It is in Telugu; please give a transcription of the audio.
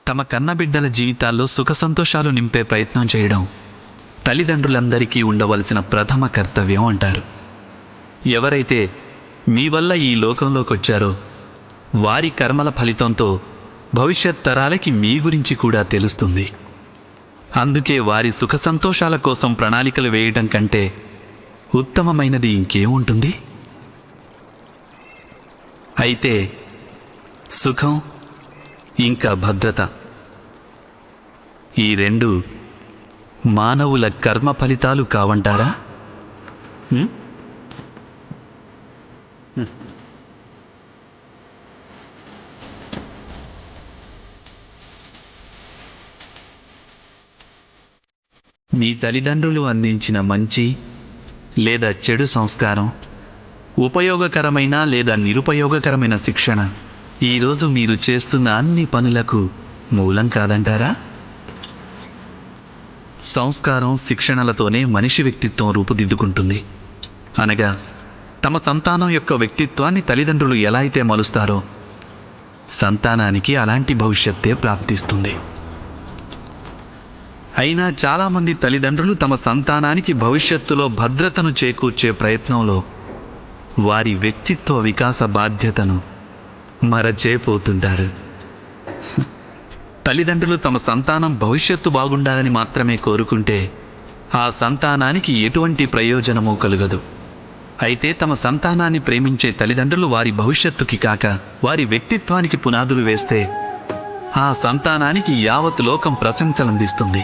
తమ కన్నబిడ్డల జీవితాల్లో సుఖ సంతోషాలు నింపే ప్రయత్నం చేయడం తల్లిదండ్రులందరికీ ఉండవలసిన ప్రథమ కర్తవ్యం అంటారు. ఎవరైతే మీ వల్ల ఈ లోకంలోకి వచ్చారో వారి కర్మల ఫలితంతో భవిష్యత్ తరాలకి మీ గురించి కూడా తెలుస్తుంది. అందుకే వారి సుఖ సంతోషాల కోసం ప్రణాళికలు వేయడం కంటే ఉత్తమమైనది ఇంకేముంటుంది? అయితే సుఖం ఇంకా భద్రత, ఈ రెండు మానవుల కర్మ ఫలితాలు కావంటారా? మీ తల్లిదండ్రులు అందించిన మంచి లేదా చెడు సంస్కారం, ఉపయోగకరమైన లేదా నిరుపయోగకరమైన శిక్షణ ఈరోజు మీరు చేస్తున్న అన్ని పనులకు మూలం కాదంటారా? సంస్కారం, శిక్షణలతోనే మనిషి వ్యక్తిత్వం రూపుదిద్దుకుంటుంది. అనగా తమ సంతానం యొక్క వ్యక్తిత్వాన్ని తల్లిదండ్రులు ఎలా అయితే మలుస్తారో సంతానానికి అలాంటి భవిష్యత్తే ప్రాప్తిస్తుంది. అయినా చాలామంది తల్లిదండ్రులు తమ సంతానానికి భవిష్యత్తులో భద్రతను చేకూర్చే ప్రయత్నంలో వారి వ్యక్తిత్వ వికాస బాధ్యతను మరచేపోతుంటారు. తల్లిదండ్రులు తమ సంతానం భవిష్యత్తు బాగుండాలని మాత్రమే కోరుకుంటే ఆ సంతానానికి ఎటువంటి ప్రయోజనమూ కలుగదు. అయితే తమ సంతానాన్ని ప్రేమించే తల్లిదండ్రులు వారి భవిష్యత్తుకి కాక వారి వ్యక్తిత్వానికి పునాదులు వేస్తే ఆ సంతానానికి యావత్ లోకం ప్రశంసలందిస్తుంది.